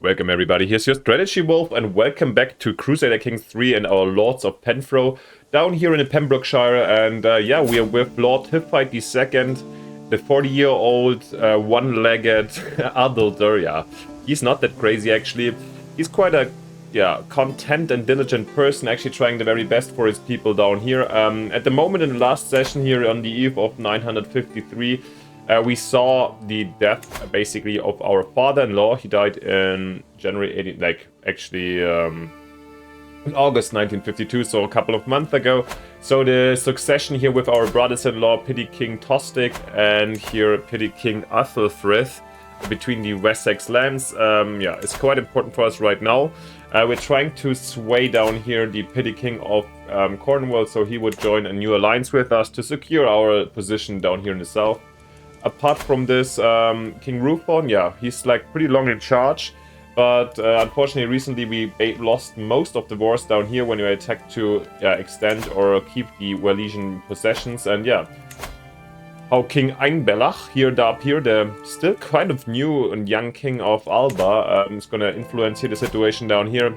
Welcome everybody, here's your Strategy Wolf and welcome back to Crusader Kings 3 and our Lords of Penfro down here in the Pembrokeshire. And yeah, we are with Lord Hiffite II, the 40-year-old one-legged adulter. Yeah, he's not that crazy actually. He's quite a content and diligent person, actually trying the very best for his people down here. At the moment, in the last session here on the eve of 953, we saw the death, basically, of our father-in-law. He died in January 18, in August 1952, so a couple of months ago. So the succession here with our brothers-in-law, Petty King Tostig and here Petty King Athelfrith, between the Wessex lands, it's quite important for us right now. We're trying to sway down here the Petty King of Cornwall, so he would join a new alliance with us to secure our position down here in the south. Apart from this, King Ruthorn, he's like pretty long in charge, but unfortunately recently we lost most of the wars down here when we attacked to extend or keep the Wallisian possessions. And how King Einbelach the still kind of new and young king of Alba, is going to influence here the situation down here.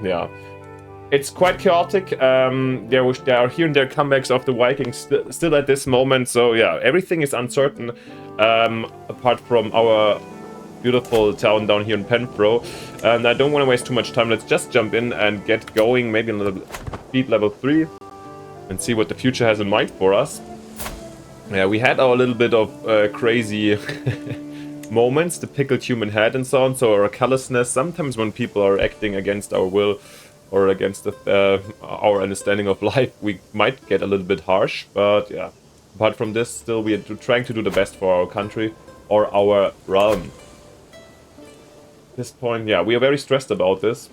It's quite chaotic. There are here and there comebacks of the Vikings still at this moment. So everything is uncertain, apart from our beautiful town down here in Penfro. And I don't want to waste too much time. Let's just jump in and get going, maybe on speed level 3, and see what the future has in mind for us. We had our little bit of crazy moments, the pickled human head and so on. So our callousness, sometimes when people are acting against our will or against our understanding of life, we might get a little bit harsh. But apart from this, still we are trying to do the best for our country or our realm. At this point, we are very stressed about this,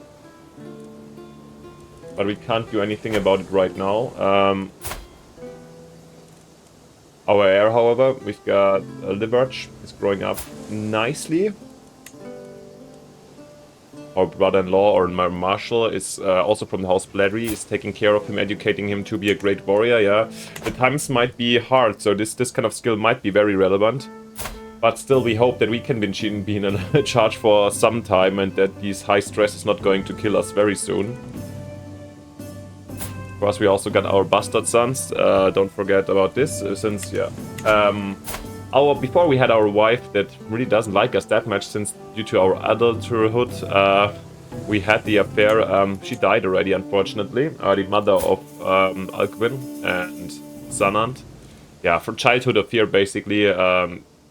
but we can't do anything about it right now. Our heir, however, we've got Liverch, is growing up nicely. Our brother-in-law, or Marshal, is also from the House Bladry, is taking care of him, educating him to be a great warrior. The times might be hard, so this kind of skill might be very relevant. But still, we hope that we can be in charge for some time and that this high stress is not going to kill us very soon. Of course, we also got our bastard sons. Don't forget about this, since before we had our wife that really doesn't like us that much, since due to our adulthood, we had the affair. She died already, unfortunately. The mother of Alcuin and Sanand. For childhood affair, basically.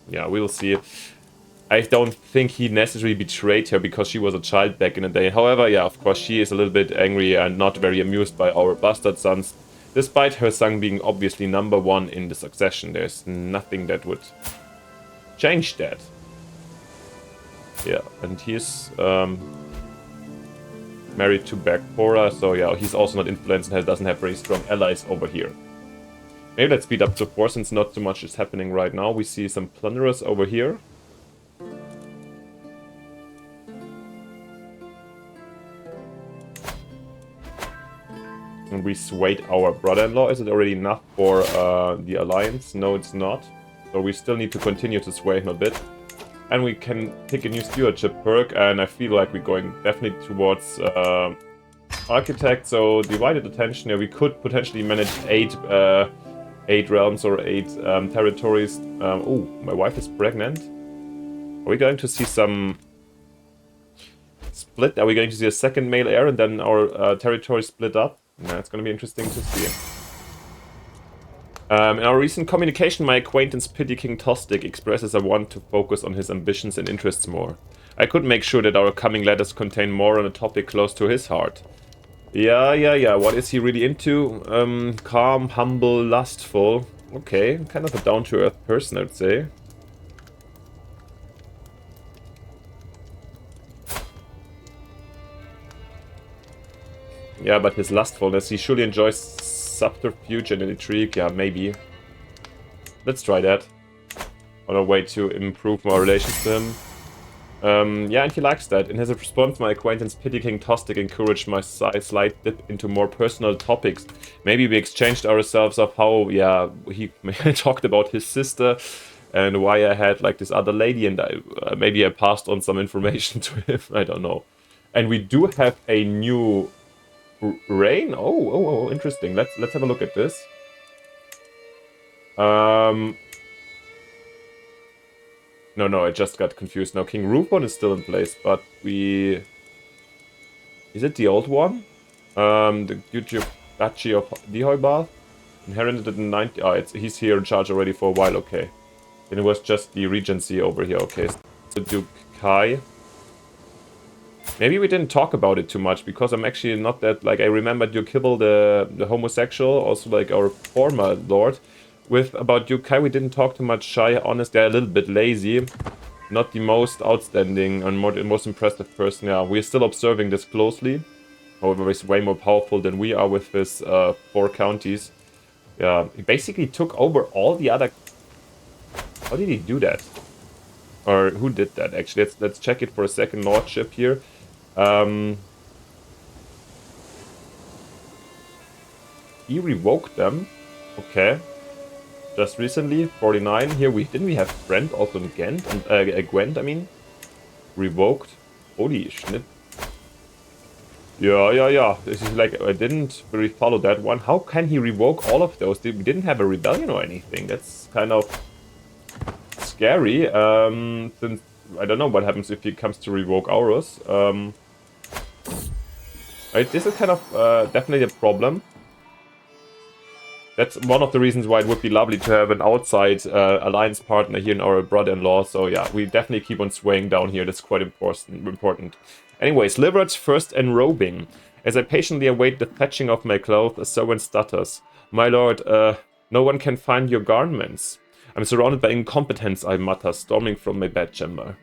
We'll see. I don't think he necessarily betrayed her because she was a child back in the day. However, of course, she is a little bit angry and not very amused by our bastard sons, despite her son being obviously #1 in the succession. There's nothing that would change that. And he's married to Bergpora, so he's also not influenced and doesn't have very strong allies over here. Maybe let's speed up to 4 since not too much is happening right now. We see some plunderers over here. And we swayed our brother-in-law. Is it already enough for the alliance? No, it's not. So we still need to continue to sway him a bit. And we can pick a new stewardship perk, and I feel like we're going definitely towards architect. So divided attention. We could potentially manage 8 realms or 8 territories. Oh, my wife is pregnant. Are we going to see some split? Are we going to see a second male heir and then our territory split up? It's going to be interesting to see. In our recent communication, my acquaintance Petty King Tostig expresses a want to focus on his ambitions and interests more. I could make sure that our coming letters contain more on a topic close to his heart. What is he really into? Calm, humble, lustful. Okay, kind of a down-to-earth person, I would say. But his lustfulness, he surely enjoys subterfuge and intrigue. Maybe. Let's try that. On a way to improve our relations to him. And he likes that. In his response, my acquaintance Petty King Tostig encouraged my slight dip into more personal topics. Maybe we exchanged ourselves of how, he talked about his sister and why I had like this other lady, and maybe I passed on some information to him. I don't know. And we do have a new reign. Oh, interesting. Let's have a look at this. No, I just got confused. Now, King Rufon is still in place, but we... Is it the old one? The Duchy of Dihoybath? Inherited in 90... Ah, he's here in charge already for a while, okay. Then it was just the Regency over here, okay. So Duke Kai. Maybe we didn't talk about it too much, because I'm actually not that... Like, I remember Duke Hibble, the homosexual, also like our former lord. About Duke Kai, we didn't talk too much. Shy, honest, they're a little bit lazy. Not the most outstanding and most impressive person. Yeah, we're still observing this closely. However, he's way more powerful than we are with his 4 counties. Yeah, he basically took over all the other... How did he do that? Or who did that, actually? Let's check it for a second. Lordship here. He revoked them. Okay. Just recently, 49. Here didn't we have Brent also in Ghent? And Gwent, I mean. Revoked. Holy shit. Yeah. This is like, I didn't really follow that one. How can he revoke all of those? We didn't have a rebellion or anything. That's kind of scary. Since I don't know what happens if he comes to revoke ours. Right, this is kind of definitely a problem. That's one of the reasons why it would be lovely to have an outside alliance partner here in our brother-in-law. So yeah, we definitely keep on swaying down here. That's quite important. Anyways, Liverage first enrobing. As I patiently await the fetching of my clothes, a servant stutters. My lord, no one can find your garments. I'm surrounded by incompetence, I mutter, storming from my bedchamber.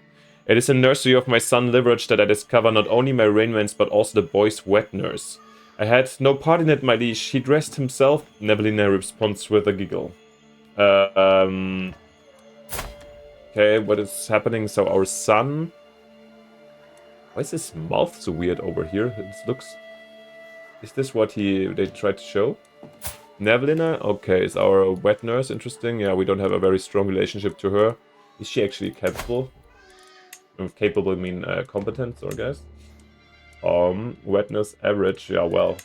It is in nursery of my son Liverage that I discover not only my raiments but also the boy's wet nurse. I had no part in it, my liege. He dressed himself. Nevelina responds with a giggle. Okay, what is happening? So our son... Why is his mouth so weird over here? It looks... Is this what they tried to show? Nevelina? Okay, is our wet nurse interesting? Yeah, we don't have a very strong relationship to her. Is she actually capable? Capable, I mean competent, or guys? Wetness, average, yeah, well.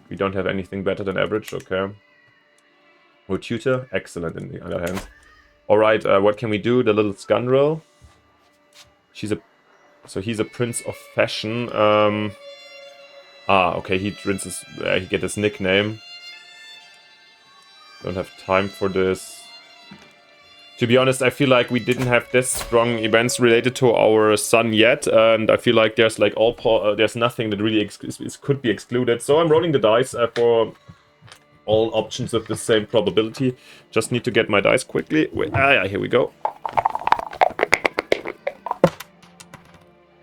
We don't have anything better than average, okay. Or tutor, excellent in the other hand. Alright, what can we do? The little scoundrel. He's a prince of fashion. Okay, he get his nickname. Don't have time for this. To be honest, I feel like we didn't have this strong events related to our son yet, and I feel like there's like there's nothing that really could be excluded. So I'm rolling the dice for all options with the same probability. Just need to get my dice quickly. Wait, here we go.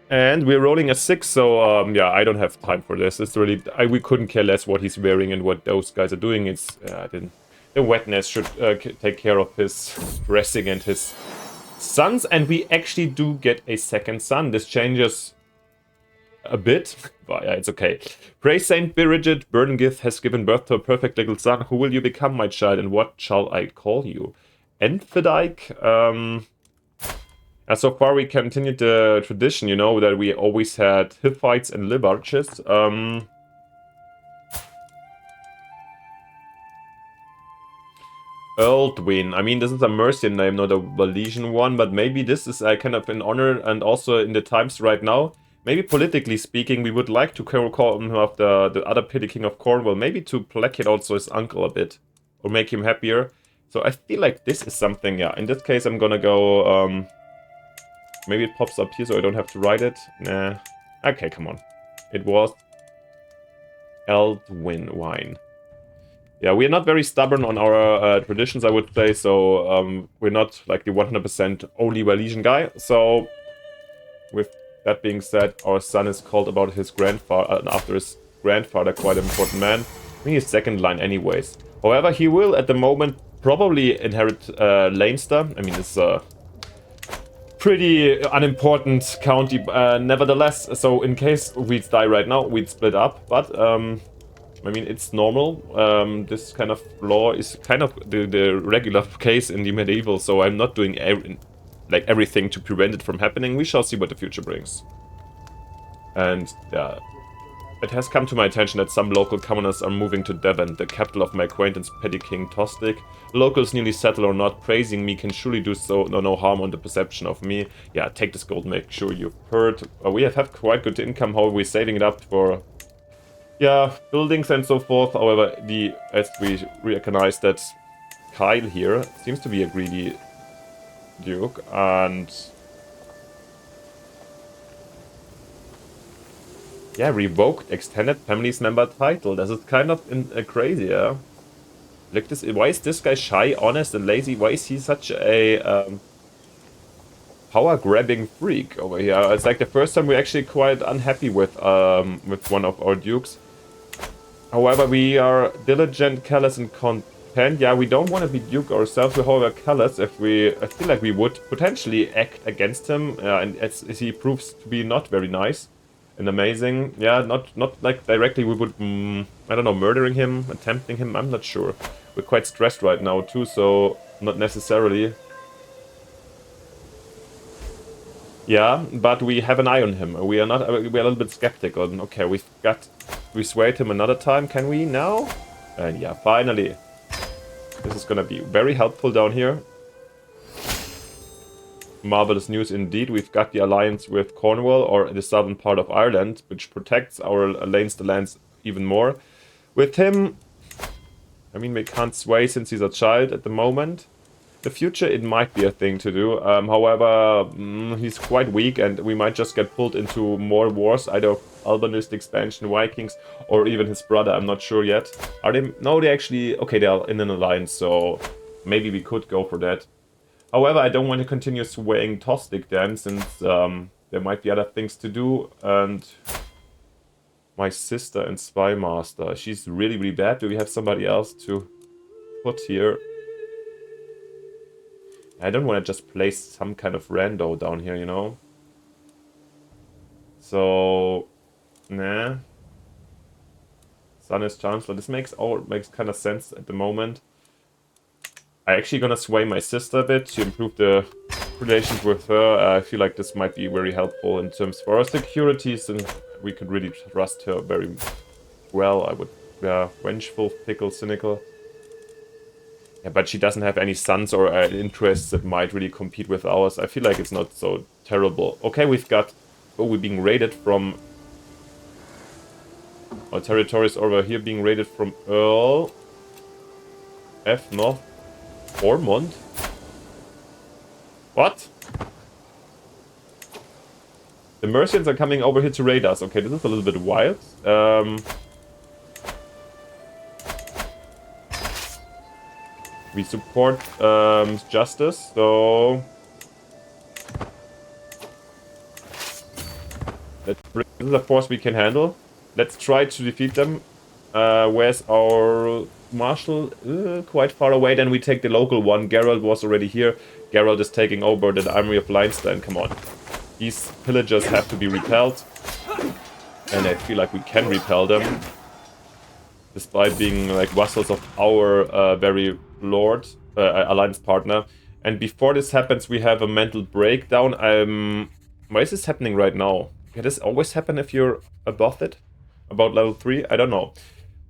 And we're rolling a 6, so yeah, I don't have time for this. It's really we couldn't care less what he's wearing and what those guys are doing. It's the wetness should take care of his dressing and his sons, and we actually do get a second son. This changes a bit, but yeah, it's okay. Praise Saint Birigid, Bernegith has given birth to a perfect little son. Who will you become, my child, and what shall I call you? Enfidike? So far we continued the tradition, you know, that we always had Hittites and Livarches. Ealdwin. I mean, this is a Mercian name, not a Walesian one, but maybe this is kind of in honor, and also in the times right now, maybe politically speaking, we would like to call him of the other petty king of Cornwall, maybe to placate also his uncle a bit, or make him happier. So I feel like this is something, yeah. In this case, I'm gonna go, maybe it pops up here so I don't have to write it. Nah. Okay, come on. It was Ealdwin wine. Yeah, we are not very stubborn on our traditions, I would say, so we're not like the 100% only Walesian guy. So, with that being said, our son is called about his grandfather, after his grandfather, quite an important man. I mean, he's second line anyways. However, he will, at the moment, probably inherit Leinster. I mean, it's a pretty unimportant county, nevertheless. So, in case we'd die right now, we'd split up, but... I mean, it's normal. This kind of law is kind of the regular case in the medieval, so I'm not doing everything to prevent it from happening. We shall see what the future brings. And yeah, it has come to my attention that some local commoners are moving to Devon, the capital of my acquaintance Petty King Tostig. Locals newly settled or not, praising me can surely do so, no harm on the perception of me. Yeah, take this gold, make sure you've heard. We have had quite good income, however we're saving it up for, yeah, buildings and so forth. However, as we recognize that Kyle here seems to be a greedy duke, and yeah, revoked extended family's member title. This is kind of crazy, yeah. Look this. Why is this guy shy, honest, and lazy? Why is he such a power-grabbing freak over here? It's like the first time we're actually quite unhappy with one of our dukes. However, we are diligent, callous, and content. Yeah, we don't want to be duke ourselves. We're however callous. I feel like we would potentially act against him, and as he proves to be not very nice and amazing. Yeah, not like directly we would, I don't know, murdering him, attempting him. I'm not sure. We're quite stressed right now too, so not necessarily. Yeah, but we have an eye on him. We're a little bit skeptical. Okay, we swayed him another time. Can we now? And yeah, finally. This is gonna be very helpful down here. Marvelous news indeed. We've got the alliance with Cornwall, or the southern part of Ireland, which protects our Leinster lands even more. With him, I mean, we can't sway since he's a child at the moment. The future, it might be a thing to do. However, he's quite weak, and we might just get pulled into more wars, either Albanist expansion, Vikings, or even his brother. I'm not sure yet. Are they? No, they actually... Okay, they are in an alliance, so maybe we could go for that. However, I don't want to continue swaying Tostig then, since there might be other things to do. And my sister and Spy Master, she's really, really bad. Do we have somebody else to put here? I don't want to just place some kind of rando down here, you know? So, nah. Son is Chancellor. This makes kind of sense at the moment. I'm actually gonna sway my sister a bit to improve the relations with her. I feel like this might be very helpful in terms for our securities, and we could really trust her very well. I would, yeah, vengeful, fickle, cynical. Yeah, but she doesn't have any sons or interests that might really compete with ours. I feel like it's not so terrible. Okay, we've got... Oh, we're being raided from... Our territories over here being raided from Earl... F. North... Ormond? What? The Mercians are coming over here to raid us. Okay, this is a little bit wild. We support justice, so this is a force we can handle. Let's try to defeat them. Where's our marshal? Quite far away. Then we take the local one. Geralt was already here. Geralt is taking over the army of Leinster. Come on, these pillagers have to be repelled, and I feel like we can repel them, despite being like vassals of our very lord, alliance partner. And before this happens, we have a mental breakdown. Why is this happening right now? Can this always happen if you're above it? About level 3? I don't know.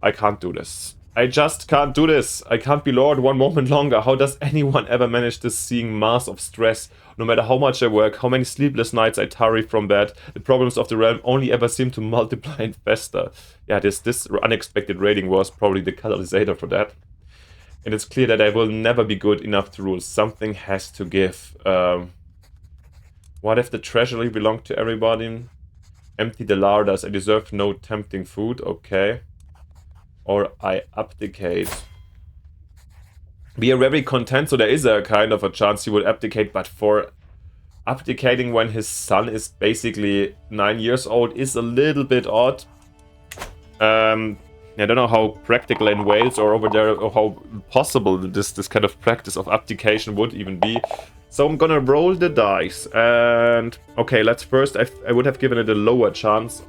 I can't do this. I just can't do this. I can't be lord one moment longer. How does anyone ever manage this, seeing mass of stress? No matter how much I work, how many sleepless nights I tarry from bed, the problems of the realm only ever seem to multiply and fester. Yeah, this unexpected raiding was probably the catalysator for that. And it's clear that I will never be good enough to rule. Something has to give. What if the treasury belonged to everybody? Empty the larders. I deserve no tempting food. Okay. Or I abdicate. We are very content, so there is a kind of a chance he will abdicate, but for abdicating when his son is basically 9 years old is a little bit odd. I don't know how practical in Wales or over there, or how possible this kind of practice of abdication would even be. So I'm gonna roll the dice, and okay, let's first, I would have given it a lower chance.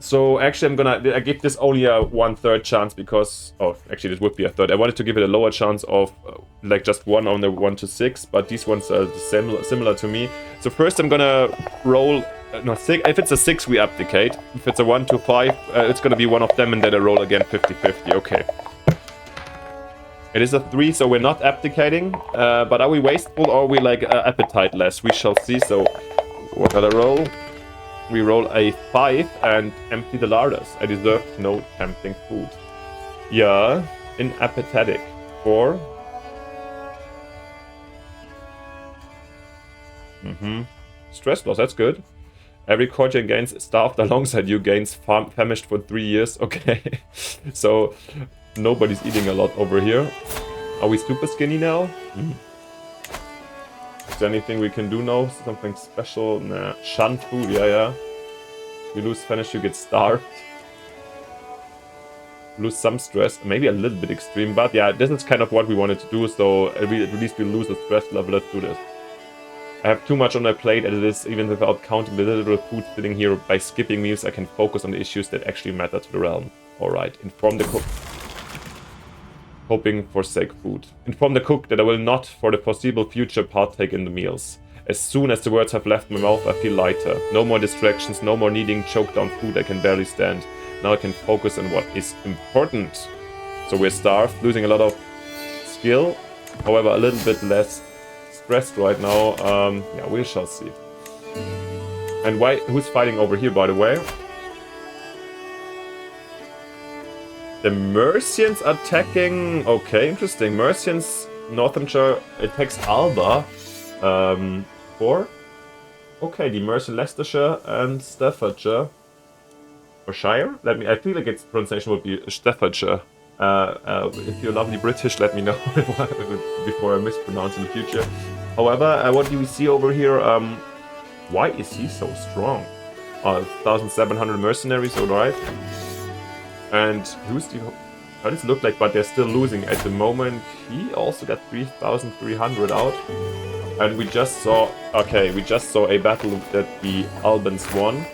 So actually I give this only a 1/3 chance because, oh, actually this would be a third. I wanted to give it a lower chance of like just one on the 1 to 6, but these ones are similar to me. So first I'm gonna roll, no, 6, if it's a 6 we abdicate. If it's a 1 to 5, it's gonna be one of them and then I roll again 50-50, okay. It is a 3, so we're not abdicating, but are we wasteful or are we like appetiteless? We shall see, so what did I roll? We roll a 5 and empty the larders. I deserve no tempting food. Yeah, inappetitic. 4. Stress loss, that's good. Every courtier gains starved alongside you gains famished for 3 years. Okay, so nobody's eating a lot over here. Are we super skinny now? Is there anything we can do now? Something special? Nah. Shun food, yeah. You lose finish, you get starved. Lose some stress, maybe a little bit extreme, but yeah, this is kind of what we wanted to do, so at least we lose the stress level. Let's do this. I have too much on my plate as it is, even without counting the little food sitting here. By skipping meals, I can focus on the issues that actually matter to the realm. Alright, inform the cook. Hoping forsake food. Inform the cook that I will not, for the foreseeable future, partake in the meals. As soon as the words have left my mouth, I feel lighter. No more distractions, no more needing choked down food I can barely stand. Now I can focus on what is important. So we're starved, losing a lot of skill. However, a little bit less stressed right now. Yeah, we shall see. And who's fighting over here, by the way? The Mercians attacking... Okay, interesting. Mercians, Northamptonshire attacks Alba. 4. Okay, the Mercian Leicestershire and Staffordshire. Or Shire? I feel like its pronunciation would be Staffordshire. If you're lovely British, let me know before I mispronounce in the future. However, what do we see over here? Why is he so strong? 1,700 mercenaries, alright. And who's the... How does it look like? But they're still losing at the moment. He also got 3,300 out. And we just saw... Okay, we just saw a battle that the Albans won.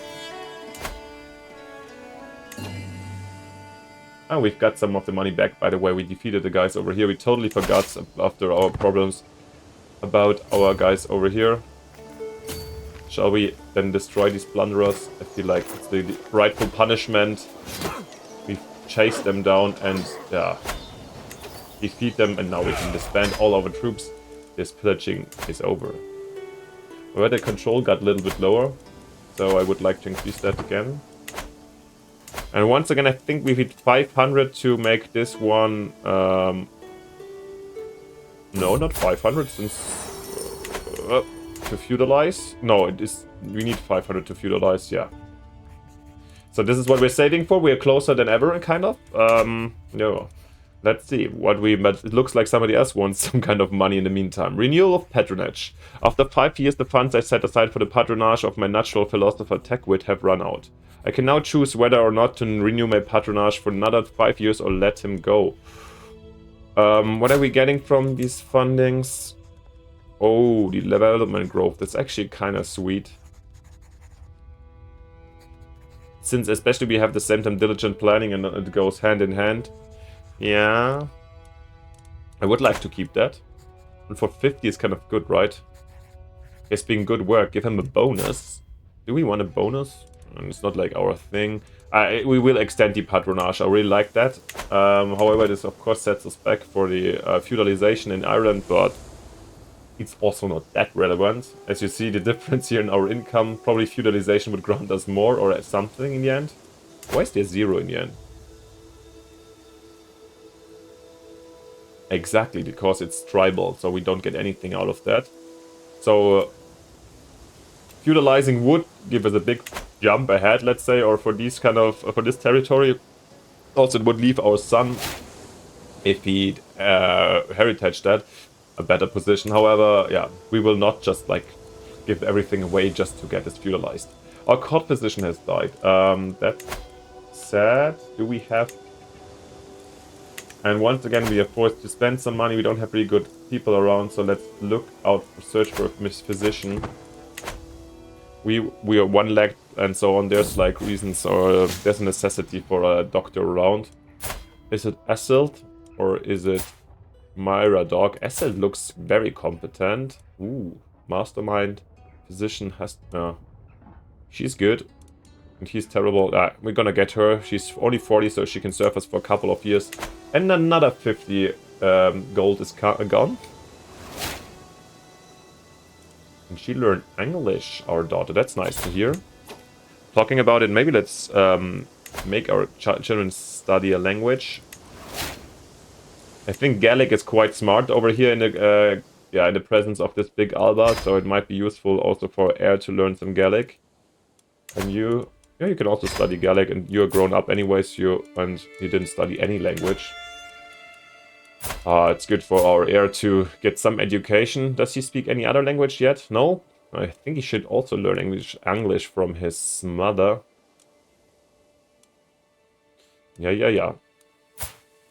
And we've got some of the money back, by the way. We defeated the guys over here. We totally forgot after our problems about our guys over here. Shall we then destroy these plunderers? I feel like it's the rightful punishment. We chase them down and, yeah, defeat them. And now we can disband all our troops. This pillaging is over. Weather control got a little bit lower, so I would like to increase that again. And once again, I think we hit 500 to make this one... no, not 500, since... to feudalize? No, it is... We need 500 to feudalize, yeah. So this is what we're saving for. We are closer than ever, kind of. No. Let's see what but it looks like somebody else wants some kind of money in the meantime. Renewal of patronage. After 5 years, the funds I set aside for the patronage of my natural philosopher Techwit have run out. I can now choose whether or not to renew my patronage for another 5 years or let him go. What are we getting from these fundings? Oh, the development growth. That's actually kind of sweet. Since especially we have the same time diligent planning and it goes hand in hand. Yeah, I would like to keep that. And for 50 is kind of good, right? It's been good work. Give him a bonus. Do we want a bonus? And it's not like our thing. We will extend the patronage. I really like that. However, this of course sets us back for the feudalization in Ireland, but it's also not that relevant. As you see, the difference here in our income, probably feudalization would grant us more or something in the end. Why is there 0 in the end? Exactly, because it's tribal, so we don't get anything out of that. So, feudalizing would give us a big jump ahead, let's say, or for these kind of for this territory. Also, it would leave our son, if he heritage that, a better position. However, yeah, we will not just like give everything away just to get this feudalized. Our court position has died. That's sad. Do we have? And once again, we are forced to spend some money. We don't have really good people around, so let's look out for search for a physician. We are 1 lakh and so on. There's like reasons, or there's a necessity for a doctor around. Is it Asselt or is it Myra Dog? Asselt looks very competent. Ooh, mastermind. Physician has... she's good. And he's terrible. We're gonna get her. She's only 40, so she can serve us for a couple of years. And another 50 gold is gone. And she learned English, our daughter. That's nice to hear. Talking about it, maybe let's make our children study a language. I think Gaelic is quite smart over here in the in the presence of this big Alba, so it might be useful also for Air to learn some Gaelic. And you can also study Gaelic, and you're grown up anyways. And he didn't study any language. It's good for our Heir to get some education. Does he speak any other language yet? No? I think he should also learn English from his mother. Yeah.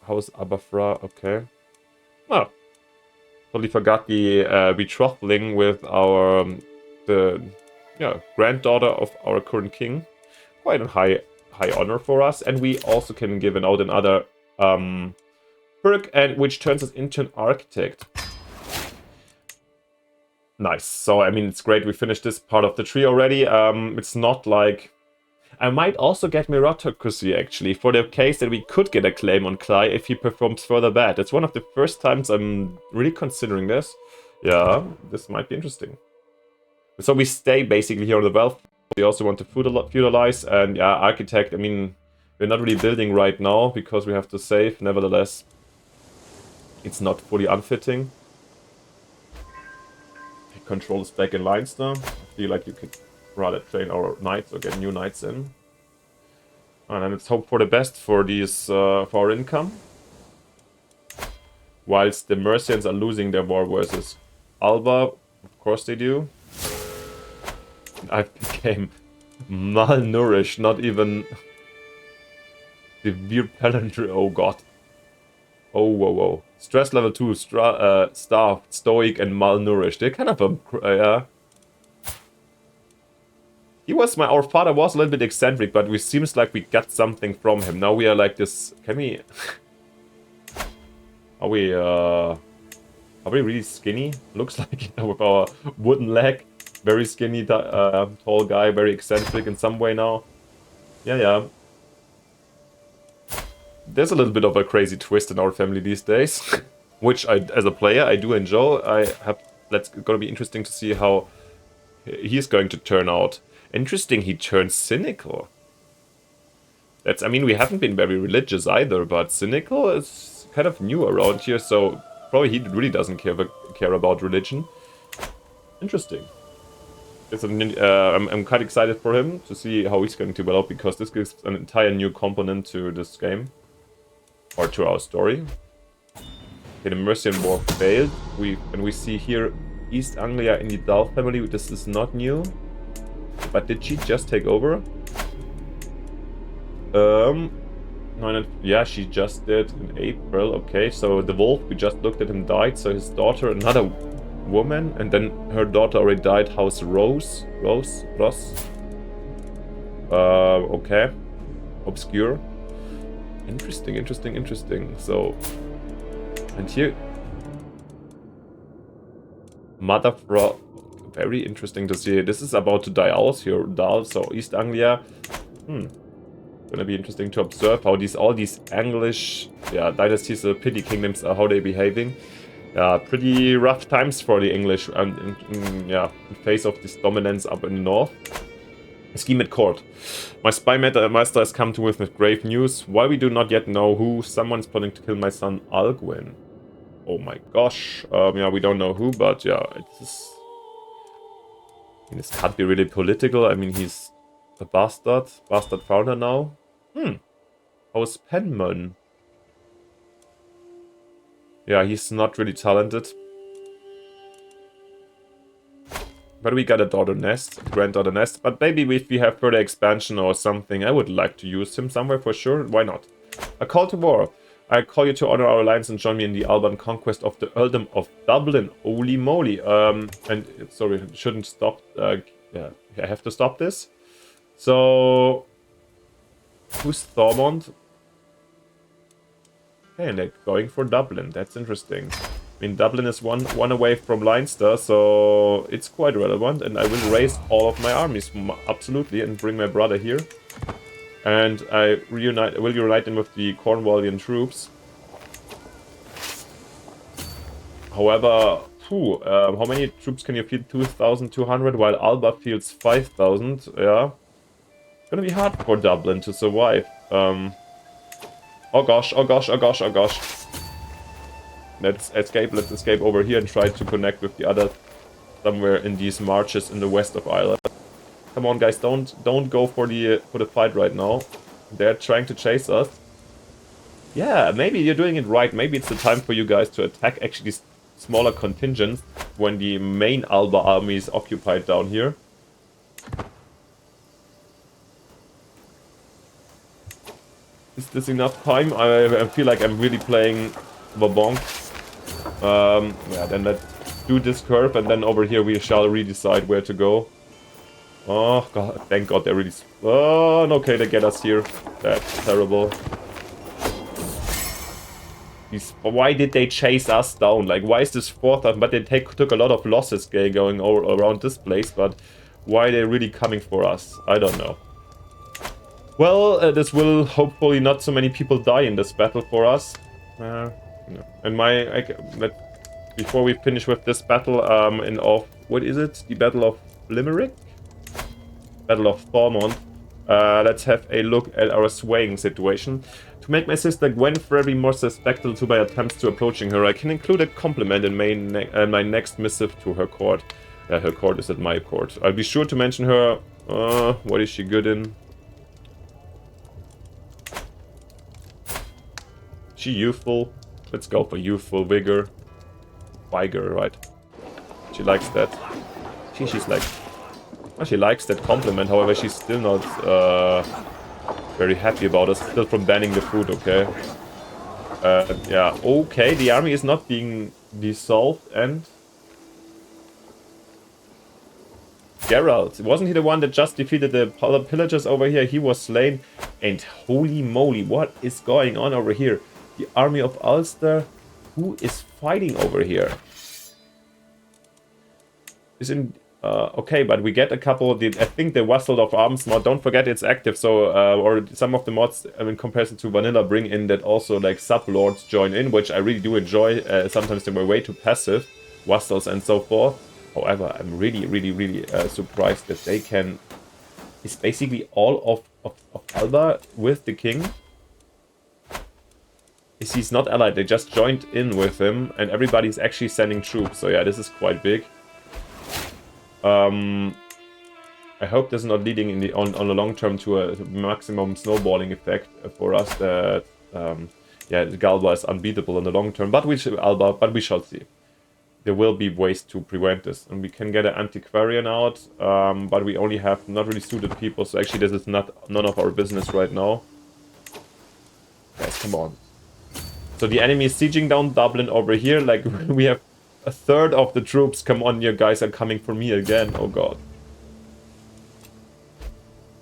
How's Abafra? Okay. Oh. Totally forgot the betrothling with our granddaughter of our current king. Quite a high honor for us. And we also can give out another perk, and which turns us into an architect. Nice. So, I mean, it's great we finished this part of the tree already. It's not like... I might also get meritocracy, actually, for the case that we could get a claim on Clay if he performs further bad. It's one of the first times I'm really considering this. Yeah, this might be interesting. So we stay basically here on the wealth. We also want to feudalize, and yeah, architect, I mean, we're not really building right now because we have to save. Nevertheless, it's not fully unfitting. Control is back in lines now. I feel like you could rather train our knights or get new knights in. And then let's hope for the best for these for our income. Whilst the Mercians are losing their war versus Alba, of course they do. I became malnourished, not even severe pedantry. Oh god. Oh, whoa. Stress level 2, starved, stoic, and malnourished. They're kind of a... Our father was a little bit eccentric, but it seems like we got something from him. Now we are like this... Can we... Are we really skinny? Looks like, with our wooden leg. Very skinny, tall guy, very eccentric in some way now. Yeah. There's a little bit of a crazy twist in our family these days, which as a player, I do enjoy. That's gonna be interesting to see how he's going to turn out. Interesting, he turns cynical. I mean, we haven't been very religious either, but cynical is kind of new around here, so probably he really doesn't care about religion. Interesting. I'm quite excited for him to see how he's going to develop, because this gives an entire new component to this game. Or to our story. Okay, the Mercian War failed. We see here East Anglia in the Dal family. This is not new. But did she just take over? No, yeah, she just did in April. Okay, so the wolf, we just looked at him, died. So his daughter, another woman, and then her daughter already died. House Ross. Okay. Obscure. Interesting. So, and here, Mother Frost. Very interesting to see. This is about to die out here, Dal. So East Anglia. Gonna be interesting to observe how all these English, dynasties, petty kingdoms are, how they behaving. Pretty rough times for the English, and in face of this dominance up in the north. A scheme at court. My spy master has come to with grave news. Why we do not yet know who. Someone's planning to kill my son Alguin. Oh my gosh. We don't know who, but this can't be really political. I mean, he's a bastard founder now. How's Penman? Yeah, he's not really talented. But we got a granddaughter nest. But maybe if we have further expansion or something, I would like to use him somewhere for sure. Why not? A call to war. I call you to honor our alliance and join me in the Alban conquest of the Earldom of Dublin. Holy moly. And sorry, shouldn't stop. I have to stop this. So, who's Thormont? Hey, and they're going for Dublin. That's interesting. I mean, Dublin is one away from Leinster, so it's quite relevant. And I will raise all of my armies, absolutely, and bring my brother here. And I will unite him with the Cornwallian troops. However, how many troops can you field? 2,200, while Alba fields 5,000. Yeah. Gonna be hard for Dublin to survive. Oh gosh, oh gosh, oh gosh, oh gosh. Let's escape over here and try to connect with the others somewhere in these marches in the west of Ireland. Come on guys, don't go for the fight right now. They're trying to chase us. Yeah, maybe you're doing it right. Maybe it's the time for you guys to attack actually smaller contingents when the main Alba army is occupied down here. Is this enough time? I feel like I'm really playing Babonk. Yeah, then let's do this curve, and then over here we shall redecide where to go. Oh god, thank god they're really... Oh, okay, they get us here. That's terrible. Why did they chase us down? Like, why is this 4,000? But they took a lot of losses going around this place, but why are they really coming for us? I don't know. Well, this will hopefully not so many people die in this battle for us. And before we finish with this battle, what is it? The Battle of Limerick? Battle of Thormont. Let's have a look at our swaying situation. To make my sister Gwen very more suspectful to my attempts to approaching her, I can include a compliment in my next missive to her court. Her court is at my court. I'll be sure to mention her. What is she good in? She youthful. Let's go for youthful vigor. Vigor, right? She likes that. She's like... Oh, she likes that compliment, however, she's still not very happy about us. Still from banning the food, okay? Yeah, okay, the army is not being dissolved, and... Geralt, wasn't he the one that just defeated the pillagers over here? He was slain, and holy moly, what is going on over here? The army of Ulster, who is fighting over here? Okay, but we get a couple. I think the Welsh Lords of Arms mod. Don't forget it's active. So, or some of the mods in comparison to vanilla bring in that also like sub lords join in, which I really do enjoy. Sometimes they were way too passive, wassals and so forth. However, I'm really surprised that they can. It's basically all of Alba with the king. He's not allied. They just joined in with him, and everybody's actually sending troops. So yeah, this is quite big. I hope this is not leading on the long term to a maximum snowballing effect for us. That yeah, Galba is unbeatable in the long term, but we shall see. There will be ways to prevent this, and we can get an antiquarian out, but we only have not really suited people. So actually, this is none of our business right now. Guys, come on. So the enemy is sieging down Dublin over here. Like we have a third of the troops. Come on, you guys are coming for me again. Oh god.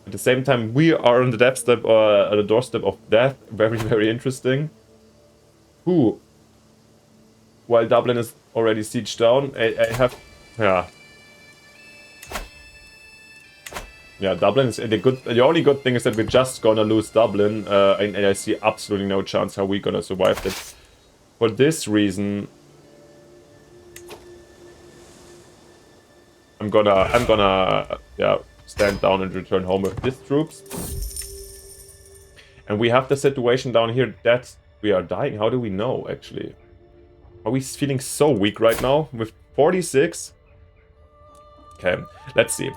At the same time, we are on the doorstep of death. Very interesting. Who? While Dublin is already sieged down, I have... Yeah, Dublin is the only good thing is that we're just gonna lose Dublin, and I see absolutely no chance how we're gonna survive that. For this reason, I'm gonna stand down and return home with these troops. And we have the situation down here that we are dying. How do we know, actually? Are we feeling so weak right now with 46? Okay, let's see.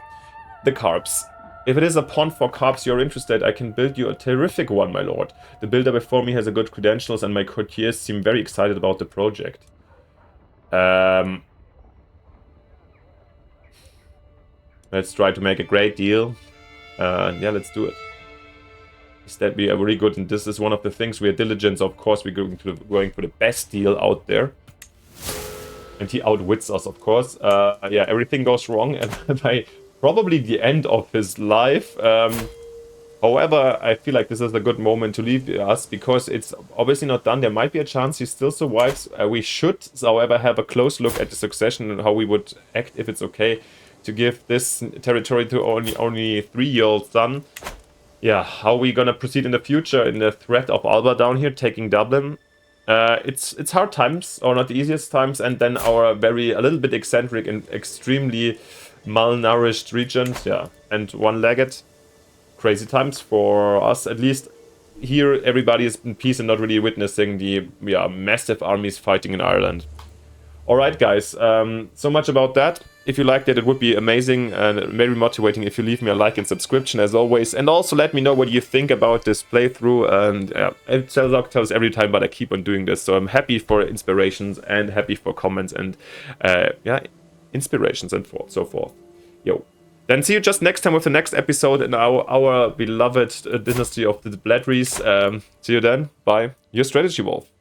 The carbs. If it is a pond for carbs you're interested, I can build you a terrific one, my lord. The builder before me has a good credentials and my courtiers seem very excited about the project. Let's try to make a great deal. Yeah, let's do it. Is that we are very good, and this is one of the things we are diligent. Of course, we're going for the best deal out there. And he outwits us, of course. Yeah, everything goes wrong, and probably the end of his life. However, I feel like this is a good moment to leave us, because it's obviously not done. There might be a chance he still survives. We should, however, have a close look at the succession and how we would act if it's okay to give this territory to only 3-year-old son. Yeah, how we gonna proceed in the future in the threat of Alba down here, taking Dublin. It's hard times, or not the easiest times, and then our a little bit eccentric and extremely malnourished regions, yeah, and one-legged. Crazy times for us, at least. Here, everybody is in peace and not really witnessing the massive armies fighting in Ireland. Alright, guys, so much about that. If you liked it, it would be amazing and very motivating if you leave me a like and subscription, as always. And also let me know what you think about this playthrough. And it tells every time, but I keep on doing this. So I'm happy for inspirations and happy for comments and inspirations and so forth. Yo. Then see you just next time with the next episode in our beloved dynasty of the Bladrys. See you then. Bye. Your Strategy Wolf.